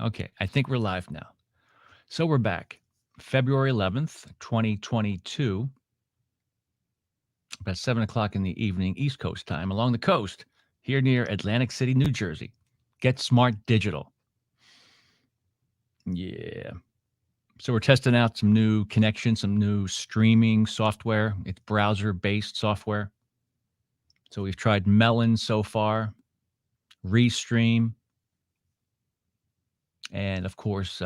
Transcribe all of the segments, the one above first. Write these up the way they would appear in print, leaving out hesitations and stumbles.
Okay, I think we're live now. So we're back. February 11th, 2022, about 7 o'clock in the evening, East Coast time, along the coast, here near Atlantic City, New Jersey. Get Smart Digital. Yeah. So we're testing out some new connections, some new streaming software. It's browser-based software. So we've tried Melon so far, Restream, and of course,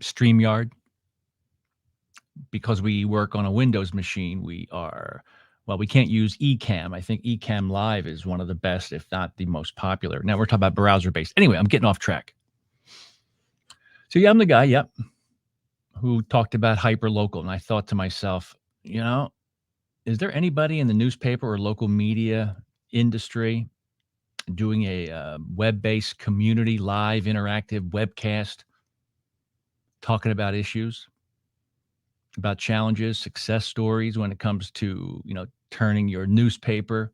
StreamYard. Because we work on a Windows machine, we can't use Ecamm. I think Ecamm Live is one of the best, if not the most popular. Now we're talking about browser-based. Anyway, I'm getting off track. So yeah, I'm the guy, yep, who talked about hyperlocal. And I thought to myself, is there anybody in the newspaper or local media industry doing a web-based community live interactive webcast talking about issues, about challenges, success stories when it comes to, turning your newspaper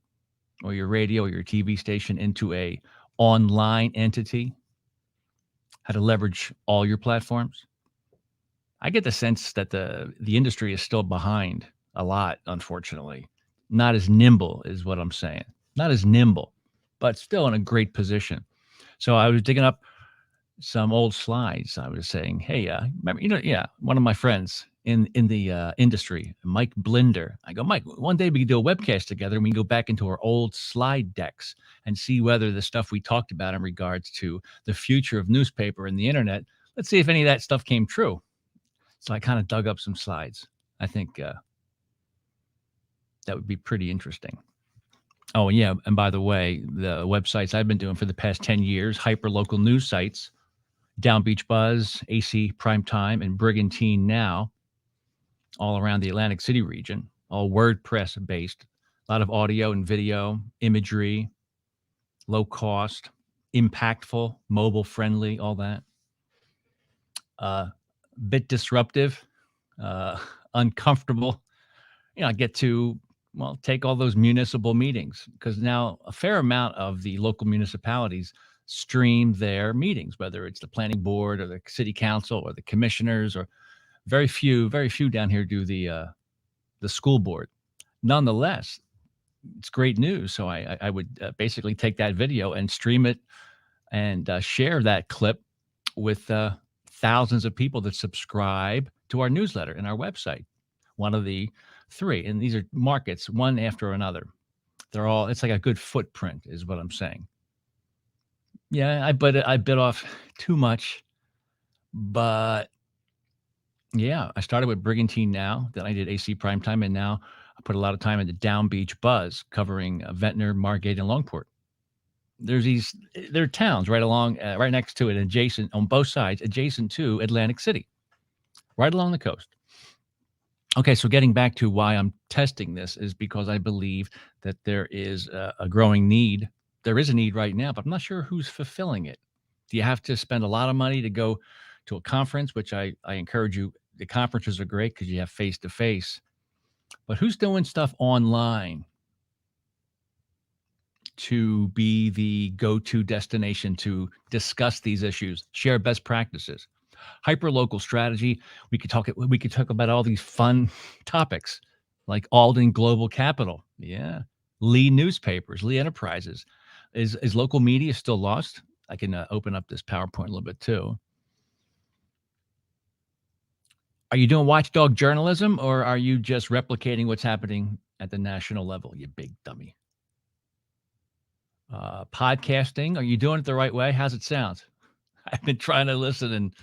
or your radio or your TV station into a online entity, how to leverage all your platforms? I get the sense that the industry is still behind a lot, unfortunately. Not as nimble is what I'm saying. Not as nimble, but still in a great position. So I was digging up some old slides. I was saying, "Hey, remember, one of my friends in the industry, Mike Blinder." I go, "Mike, one day we can do a webcast together, and we can go back into our old slide decks and see whether the stuff we talked about in regards to the future of newspaper and the internet. Let's see if any of that stuff came true." So I kind of dug up some slides. I think that would be pretty interesting. Oh, yeah, and by the way, the websites I've been doing for the past 10 years, hyperlocal news sites, Down Beach Buzz, AC Primetime, and Brigantine Now, all around the Atlantic City region, all WordPress based. A lot of audio and video, imagery, low cost, impactful, mobile friendly, all that. Bit disruptive, uh, uncomfortable. I get to, take all those municipal meetings because now a fair amount of the local municipalities stream their meetings, whether it's the planning board or the city council or the commissioners, or very few down here do the school board. Nonetheless, it's great news. So I would basically take that video and stream it and share that clip with thousands of people that subscribe to our newsletter and our website. One of the three, and these are markets, one after another. It's like a good footprint, is what I'm saying. Yeah, I bit off too much, but yeah, I started with Brigantine Now, then I did AC Primetime, and now I put a lot of time into Down Beach Buzz, covering Ventnor, Margate, and Longport. There are towns right next to it, adjacent on both sides, adjacent to Atlantic City, right along the coast. Okay, so getting back to why I'm testing this is because I believe that there is a growing need. There is a need right now, but I'm not sure who's fulfilling it. Do you have to spend a lot of money to go to a conference, which I encourage you? The conferences are great because you have face to face, but who's doing stuff online to be the go-to destination to discuss these issues, share best practices? Hyperlocal strategy. We could talk about all these fun topics like Alden Global Capital. Yeah. Lee Newspapers, Lee Enterprises. Is local media still lost? I can open up this PowerPoint a little bit too. Are you doing watchdog journalism, or are you just replicating what's happening at the national level, you big dummy? Podcasting, are you doing it the right way? How's it sound? I've been trying to listen, and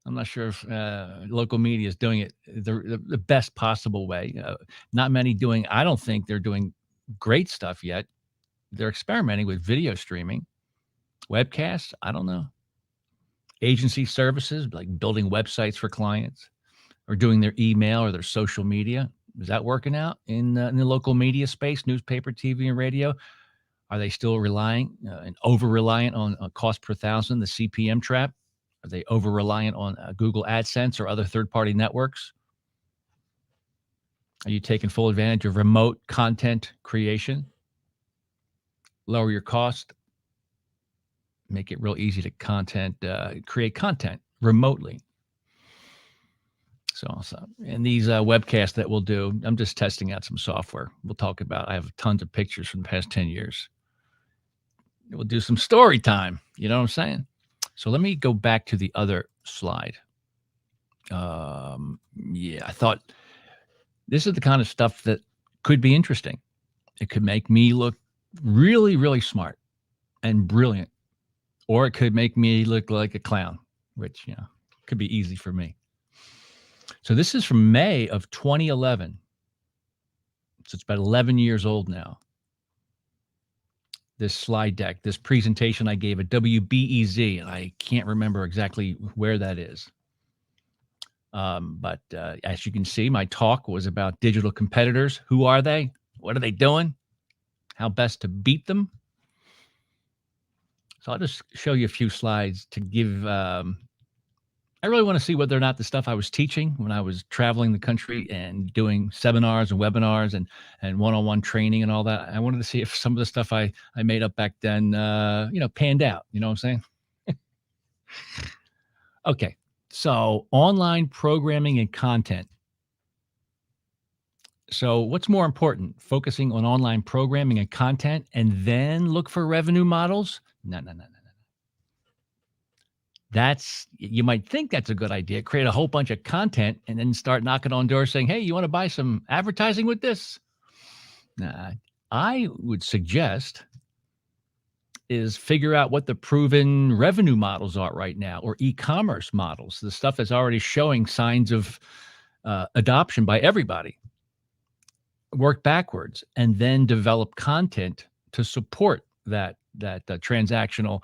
I'm not sure if local media is doing it the best possible way. Not many doing. I don't think they're doing great stuff yet. They're experimenting with video streaming, webcasts. I don't know. Agency services like building websites for clients, or doing their email or their social media. Is that working out in the local media space, newspaper, TV, and radio? Are they still relying and over reliant on cost per thousand, the CPM trap? Are they over reliant on Google AdSense or other third party networks? Are you taking full advantage of remote content creation? Lower your cost. make it real easy to create content remotely. So and these webcasts that we'll do, I'm just testing out some software. We'll talk about. I have tons of pictures from the past 10 years. We'll do some story time. You know what I'm saying? So let me go back to the other slide. I thought this is the kind of stuff that could be interesting. It could make me look really, really smart and brilliant, or it could make me look like a clown, which, could be easy for me. So this is from May of 2011. So it's about 11 years old now. This slide deck, this presentation I gave at WBEZ, and I can't remember exactly where that is. But as you can see, my talk was about digital competitors. Who are they? What are they doing? How best to beat them? So I'll just show you a few slides to give. I really want to see whether or not the stuff I was teaching when I was traveling the country and doing seminars and webinars and one-on-one training and all that. I wanted to see if some of the stuff I made up back then, panned out. You know what I'm saying? Okay. So online programming and content. So what's more important, focusing on online programming and content and then look for revenue models? No. You might think that's a good idea. Create a whole bunch of content and then start knocking on doors saying, hey, you want to buy some advertising with this? I would suggest is figure out what the proven revenue models are right now, or e-commerce models, the stuff that's already showing signs of adoption by everybody. Work backwards and then develop content to support that transactional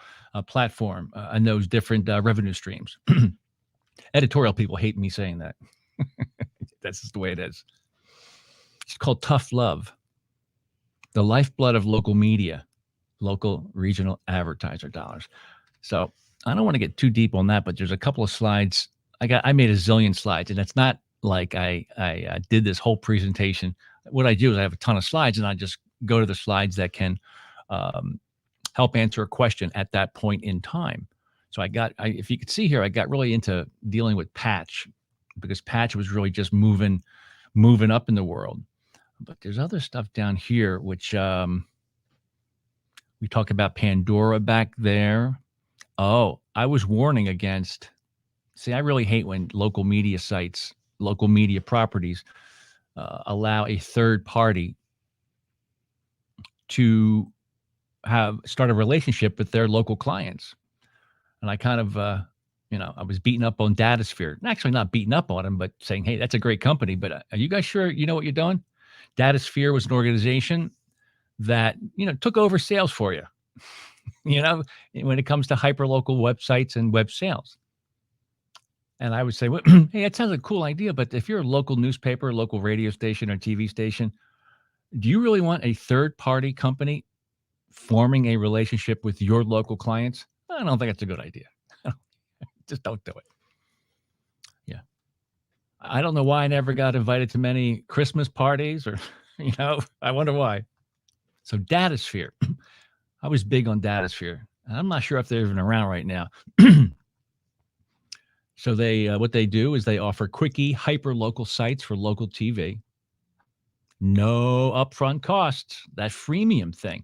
platform and those different revenue streams. Editorial people hate me saying that. That's just the way it is. It's called tough love. The lifeblood of local media, local regional advertiser dollars. So I don't want to get too deep on that, but there's a couple of slides. I made a zillion slides, and it's not like I did this whole presentation. What I do is I have a ton of slides, and I just go to the slides that can help answer a question at that point in time. So if you could see here, I got really into dealing with patch, because patch was really just moving up in the world. But there's other stuff down here, which we talk about Pandora back there. Oh, I was warning against. See, I really hate when local media sites, local media properties allow a third party to start a relationship with their local clients. And I kind of, I was beating up on Datasphere. Actually, not beating up on them, but saying, hey, that's a great company. But are you guys sure you know what you're doing? Datasphere was an organization that, took over sales for you, when it comes to hyperlocal websites and web sales. And I would say, well, hey, that sounds like a cool idea. But if you're a local newspaper, local radio station or TV station, do you really want a third party company forming a relationship with your local clients? I don't think that's a good idea. Just don't do it. Yeah. I don't know why I never got invited to many Christmas parties or, I wonder why. So Datasphere, I was big on Datasphere. I'm not sure if they're even around right now. So what they do is they offer quickie hyper-local sites for local TV. No upfront costs, that freemium thing.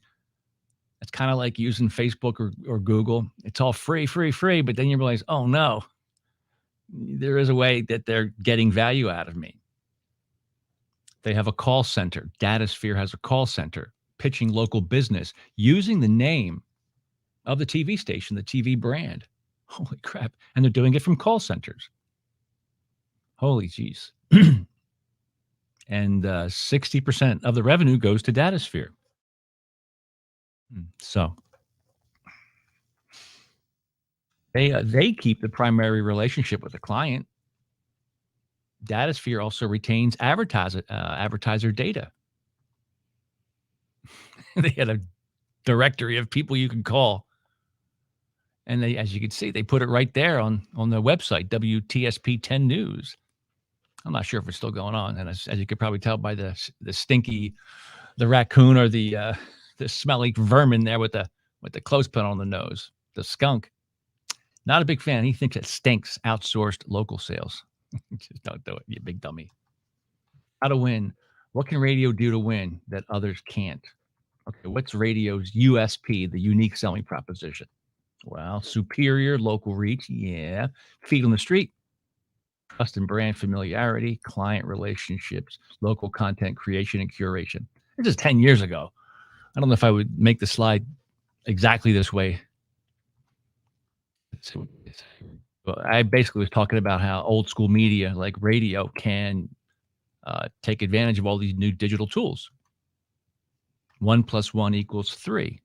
It's kind of like using Facebook or Google. It's all free, but then you realize, oh no, there is a way that they're getting value out of me. They have a call center. Datasphere has a call center pitching local business using the name of the TV station, the TV brand. Holy crap. And they're doing it from call centers. Holy geez. And 60% of the revenue goes to Datasphere. So they keep the primary relationship with the client. Datasphere also retains advertiser data. They had a directory of people you can call. And they, as you can see, they put it right there on the website, WTSP 10 News. I'm not sure if it's still going on. And as you could probably tell by the stinky, the raccoon or the smelly vermin there with the clothespin on the nose. the skunk. Not a big fan. He thinks it stinks outsourced local sales. Just don't do it, you big dummy. How to win. What can radio do to win that others can't? Okay, what's radio's USP, the unique selling proposition? Well, superior local reach. Yeah. Feet on the street. Trust and brand familiarity, client relationships, local content creation and curation. This is 10 years ago. I don't know if I would make the slide exactly this way. Well, I basically was talking about how old school media like radio can take advantage of all these new digital tools. 1 + 1 = 3.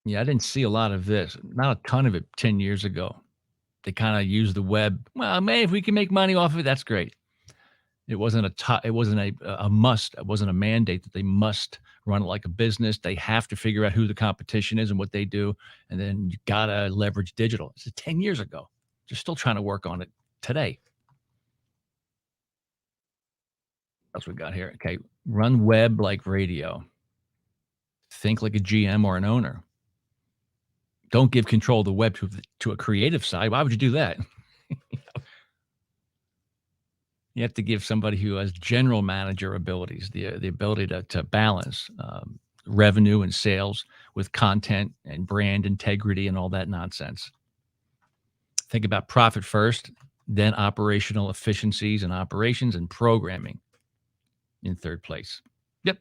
Yeah, I didn't see a lot of this. Not a ton of it 10 years ago. They kind of use the web. Well, man, if we can make money off of it, that's great. It wasn't it wasn't a must. It wasn't a mandate that they must run it like a business. They have to figure out who the competition is and what they do, and then you gotta leverage digital. This is 10 years ago. They're still trying to work on it today. That's what we got here. Okay, run web like radio. Think like a GM or an owner. Don't give control of the web to a creative side. Why would you do that? You have to give somebody who has general manager abilities, the ability to balance revenue and sales with content and brand integrity and all that nonsense. Think about profit first, then operational efficiencies and operations and programming in third place. Yep.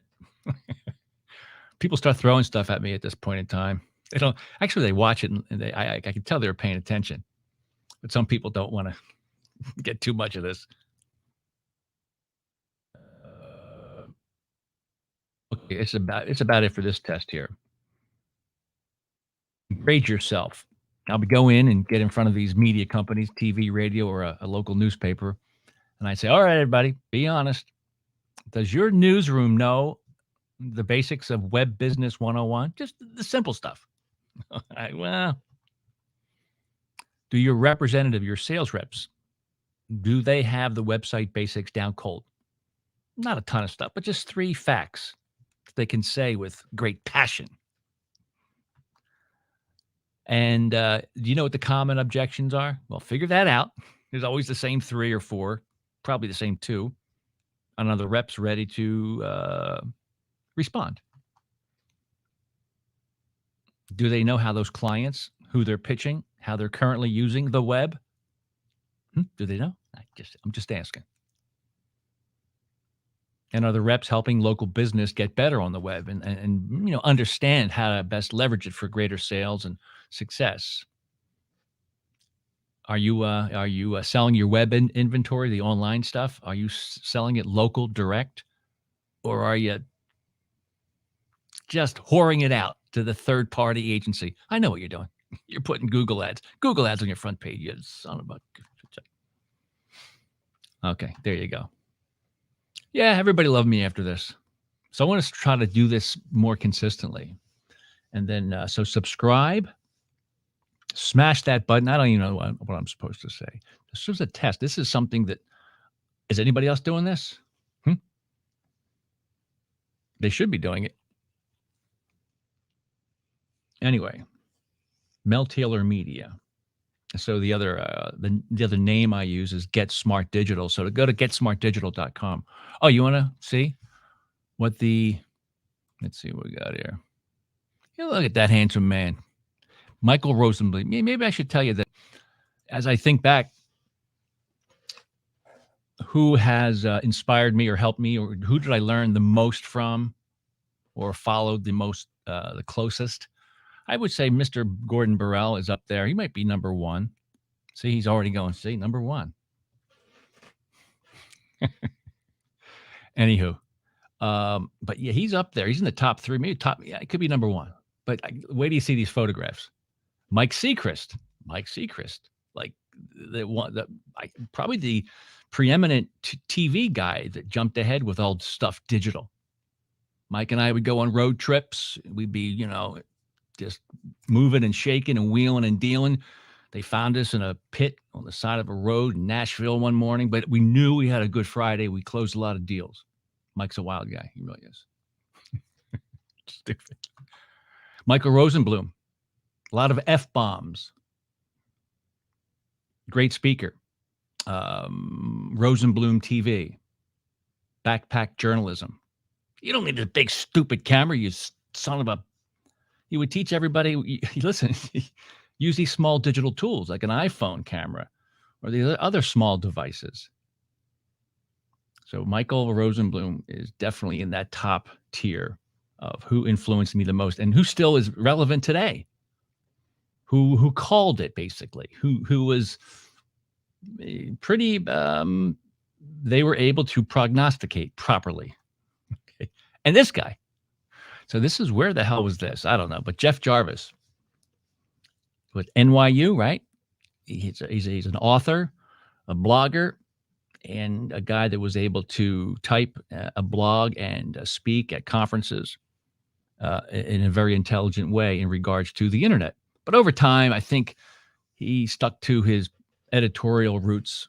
People start throwing stuff at me at this point in time. They don't actually. They watch it and I can tell they're paying attention, but some people don't want to get too much of this. Okay, it's about it for this test here. Grade yourself. I'll go in and get in front of these media companies, TV, radio, or a local newspaper, and I say, "All right, everybody, be honest. Does your newsroom know the basics of web business 101? Just the simple stuff." Well, do your representative, your sales reps, do they have the website basics down cold? Not a ton of stuff, but just 3 facts they can say with great passion. And do you know what the common objections are? Well, figure that out. There's always the same 3 or 4, probably the same 2. And are the reps ready to respond? Do they know how those clients, who they're pitching, how they're currently using the web? Do they know? I'm just asking. And are the reps helping local business get better on the web and understand how to best leverage it for greater sales and success? Are you selling your web inventory, the online stuff? Are you selling it local, direct, or are you just whoring it out to the third party agency? I know what you're doing. You're putting Google ads on your front page. You son of a. Okay, there you go. Yeah, everybody loved me after this. So I want to try to do this more consistently. And then, so subscribe, smash that button. I don't even know what I'm supposed to say. This was a test. This is something that, is anybody else doing this? They should be doing it. Anyway, Mel Taylor Media. So the other name I use is Get Smart Digital. So to go to getsmartdigital.com. Oh, you want to see what let's see what we got here. Look at that handsome man, Michael Rosenblatt. Maybe I should tell you that as I think back, who has inspired me or helped me, or who did I learn the most from or followed the closest? I would say Mr. Gordon Burrell is up there. He might be number 1. See, he's already going, number 1. Anywho, but yeah, he's up there. He's in the top 3, maybe top. Yeah, it could be number 1. But wait till you see these photographs. Mike Seacrest, like probably the preeminent TV guy that jumped ahead with all stuff digital. Mike and I would go on road trips. We'd be, just moving and shaking and wheeling and dealing. They found us in a pit on the side of a road in Nashville one morning, but we knew we had a good Friday. We closed a lot of deals. Mike's a wild guy. He really is. Stupid. Michael Rosenblum, a lot of F-bombs. Great speaker. Rosenblum TV. Backpack journalism. You don't need a big stupid camera, you son of a. He would teach everybody, listen, use these small digital tools like an iPhone camera or the other small devices. So Michael Rosenblum is definitely in that top tier of who influenced me the most and who still is relevant today. Who called it, basically, who was pretty, they were able to prognosticate properly. Okay. And this guy, so this is, where the hell was this? I don't know, but Jeff Jarvis with NYU, right? He's an author, a blogger, and a guy that was able to type a blog and speak at conferences in a very intelligent way in regards to the internet. But over time, I think he stuck to his editorial roots,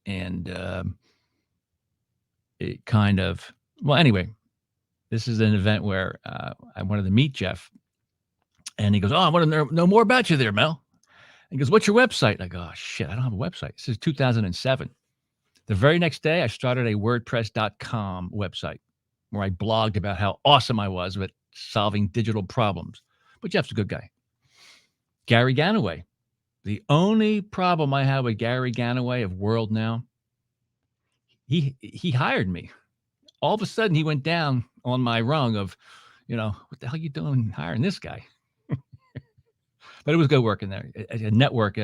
and it kind of, well, anyway, this is an event where I wanted to meet Jeff, and he goes, "Oh, I want to know more about you there, Mel." He goes, "What's your website?" And I go, "Oh, shit, I don't have a website." This is 2007. The very next day, I started a WordPress.com website where I blogged about how awesome I was with solving digital problems. But Jeff's a good guy. Gary Ganaway. The only problem I have with Gary Ganaway of World Now, he hired me. All of a sudden, he went down on my rung of, what the hell are you doing hiring this guy? But it was good working there. A network,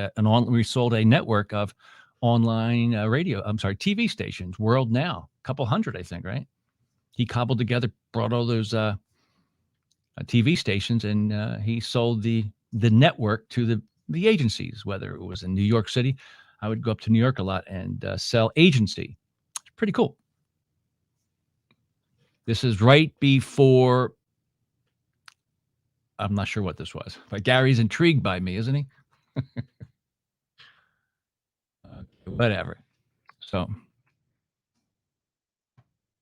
we sold a network of online TV stations, World Now, a couple hundred, I think, right? He cobbled together, brought all those TV stations, and he sold the network to the agencies, whether it was in New York City. I would go up to New York a lot and sell agency. It's pretty cool. This is right before, I'm not sure what this was, but Gary's intrigued by me, isn't he? Whatever. So,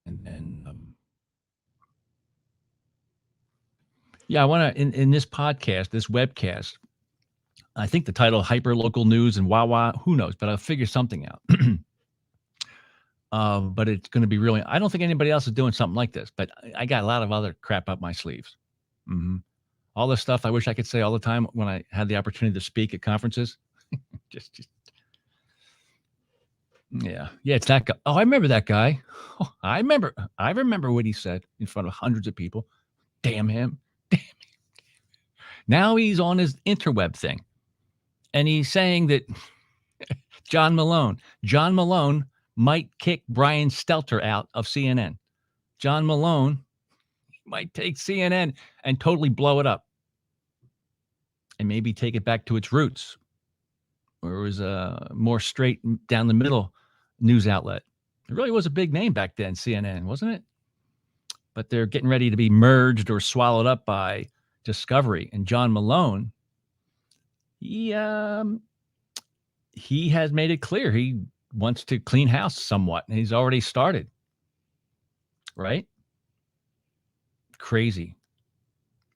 and then, I want to, in this podcast, this webcast, I think the title, Hyper Local News and Wawa, who knows, but I'll figure something out. But it's going to be really, I don't think anybody else is doing something like this, but I got a lot of other crap up my sleeves. Mm-hmm. All the stuff I wish I could say all the time when I had the opportunity to speak at conferences. just yeah, it's that guy. Oh, I remember that guy. Oh, I remember what he said in front of hundreds of people. Damn him. Now he's on his interweb thing, and he's saying that John Malone might kick Brian Stelter out of CNN. John Malone might take CNN and totally blow it up, and maybe take it back to its roots, where it was a more straight down the middle news outlet. It really was a big name back then, CNN, wasn't it? But they're getting ready to be merged or swallowed up by Discovery. And John Malone, he has made it clear he wants to clean house somewhat, and he's already started. Right? Crazy.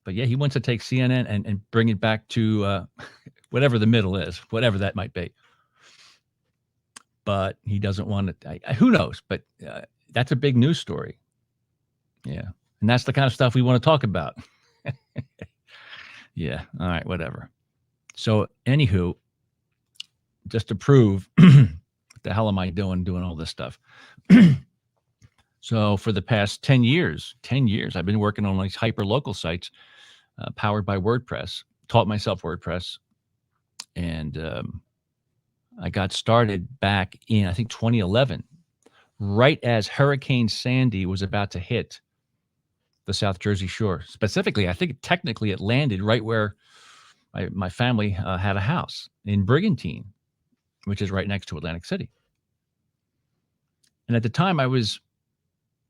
But yeah, he wants to take CNN and bring it back to whatever the middle is, whatever that might be. But he doesn't want to, who knows? But that's a big news story. Yeah. And that's the kind of stuff we want to talk about. Yeah. All right. Whatever. So anywho, just to prove what the hell am I doing all this stuff? So for the past 10 years, I've been working on these hyper local sites powered by WordPress, taught myself WordPress. And I got started back in, I think, 2011, right as Hurricane Sandy was about to hit the South Jersey shore. Specifically, I think technically it landed right where my family had a house in Brigantine, which is right next to Atlantic City. And at the time, I was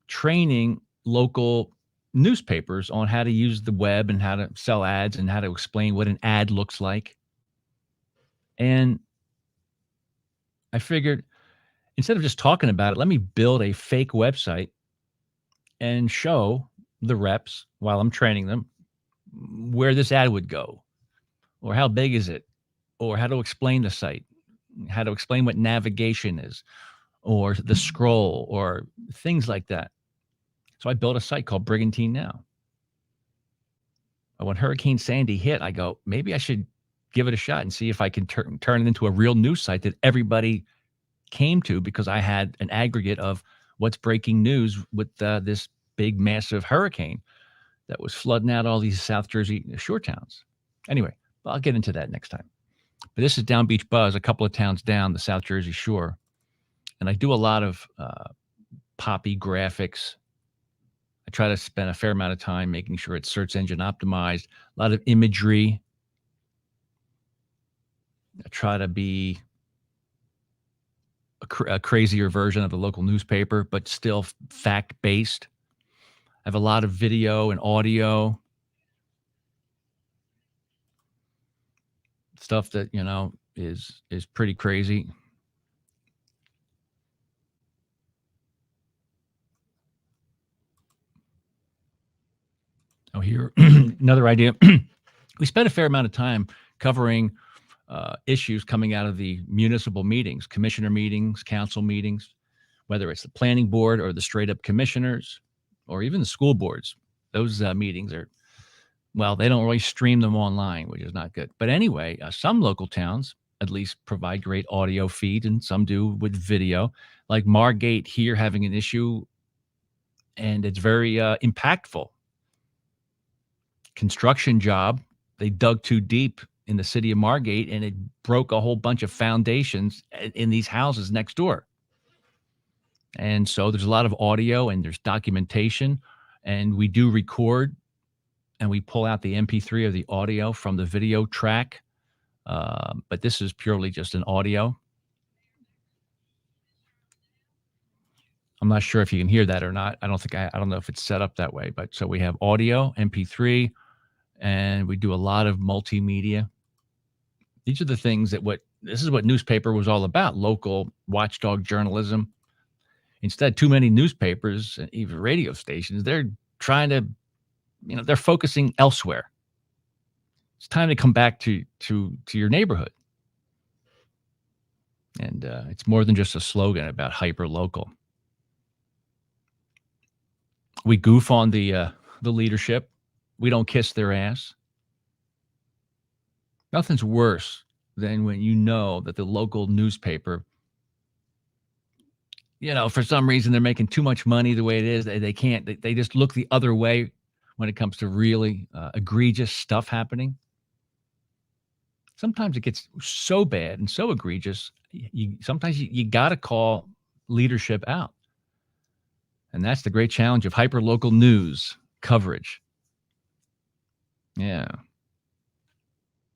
training local newspapers on how to use the web and how to sell ads and how to explain what an ad looks like. And I figured instead of just talking about it, let me build a fake website and show the reps while I'm training them where this ad would go, or how big is it, or how to explain the site, how to explain what navigation is, or the scroll, or things like that. So I built a site called Brigantine Now. When Hurricane Sandy hit, I go, maybe I should give it a shot and see if I can turn it into a real news site that everybody came to, because I had an aggregate of what's breaking news with this big, massive hurricane that was flooding out all these South Jersey shore towns. Anyway, I'll get into that next time. But this is Down Beach Buzz, a couple of towns down the South Jersey shore. And I do a lot of poppy graphics. I try to spend a fair amount of time making sure it's search engine optimized, a lot of imagery. I try to be a crazier version of the local newspaper, but still fact-based. I have a lot of video and audio stuff that, is pretty crazy. Oh, here, another idea. We spent a fair amount of time covering issues coming out of the municipal meetings, commissioner meetings, council meetings, whether it's the planning board or the straight up commissioners or even the school boards. Those meetings are, well, they don't really stream them online, which is not good. But anyway, some local towns at least provide great audio feed, and some do with video, like Margate here having an issue, and it's very impactful. Construction job, they dug too deep in the city of Margate, and it broke a whole bunch of foundations in these houses next door. And so there's a lot of audio and there's documentation, and we do record and we pull out the MP3 of the audio from the video track. But this is purely just an audio. I'm not sure if you can hear that or not. I don't know if it's set up that way, but so we have audio, MP3, and we do a lot of multimedia. These are the things this is what newspaper was all about, local watchdog journalism. Instead, too many newspapers and even radio stations, they're trying to, they're focusing elsewhere. It's time to come back to your neighborhood. And it's more than just a slogan about hyper local. We goof on the leadership. We don't kiss their ass. Nothing's worse than when you know that the local newspaper, for some reason they're making too much money the way it is. They can't. They just look the other way when it comes to really egregious stuff happening. Sometimes it gets so bad and so egregious, sometimes you got to call leadership out. And that's the great challenge of hyper-local news coverage. Yeah.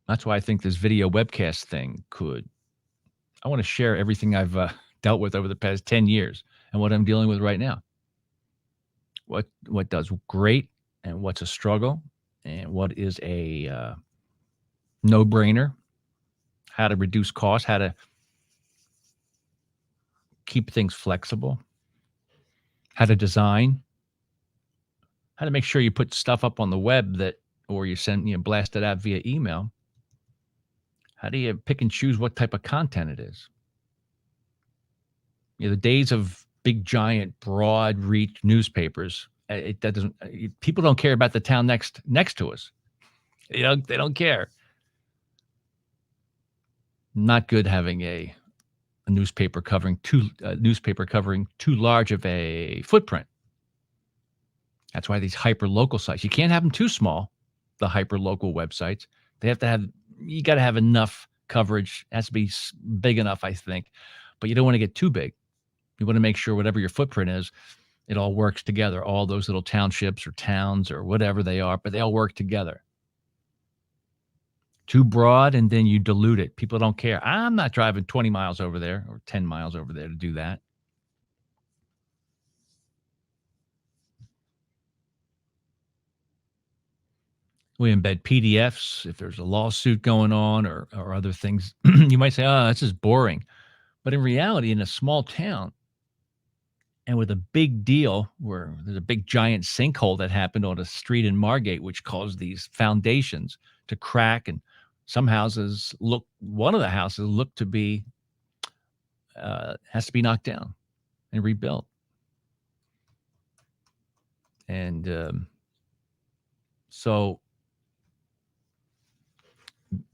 That's why I think this video webcast thing I want to share everything I've dealt with over the past 10 years and what I'm dealing with right now. What does great and what's a struggle and what is a no-brainer, how to reduce costs, how to keep things flexible, how to design, how to make sure you put stuff up on the web or you blast it out via email. How do you pick and choose what type of content it is? The days of big, giant, broad reach newspapers, people don't care about the town next to us. They don't care. Not good having a newspaper covering too large of a footprint. That's why these hyper local sites, you can't have them too small. The hyper local websites, you got to have enough coverage. It has to be big enough, I think, but you don't want to get too big. You want to make sure whatever your footprint is, it all works together. All those little townships or towns or whatever they are, but they all work together. Too broad, and then you dilute it. People don't care. I'm not driving 20 miles over there or 10 miles over there to do that. We embed PDFs if there's a lawsuit going on or other things. You might say, oh, this is boring. But in reality, in a small town and with a big deal where there's a big giant sinkhole that happened on a street in Margate, which caused these foundations to crack. And some houses one of the houses looked to be, has to be knocked down and rebuilt. And so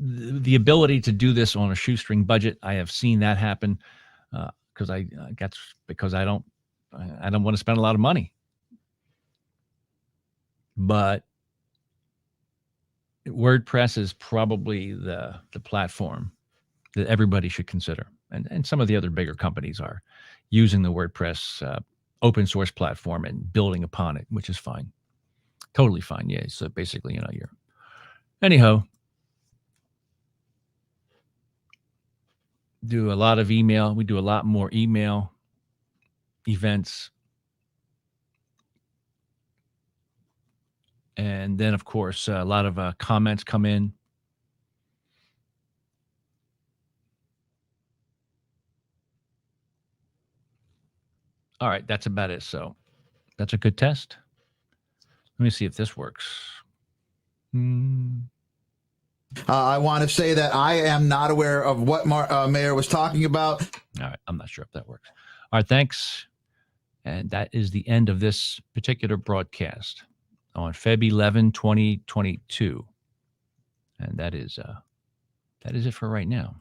the ability to do this on a shoestring budget, I have seen that happen because because I don't want to spend a lot of money. But WordPress is probably the platform that everybody should consider, and some of the other bigger companies are using the WordPress open source platform and building upon it, which is fine, totally fine. Yeah, so basically, anyhow. Do a lot of email. We do a lot more email events. And then, of course, a lot of comments come in. All right, that's about it. So that's a good test. Let me see if this works. I want to say that I am not aware of what Mayor was talking about. All right, I'm not sure if that works. All right, thanks. And that is the end of this particular broadcast on Feb 11, 2022. And that is it for right now.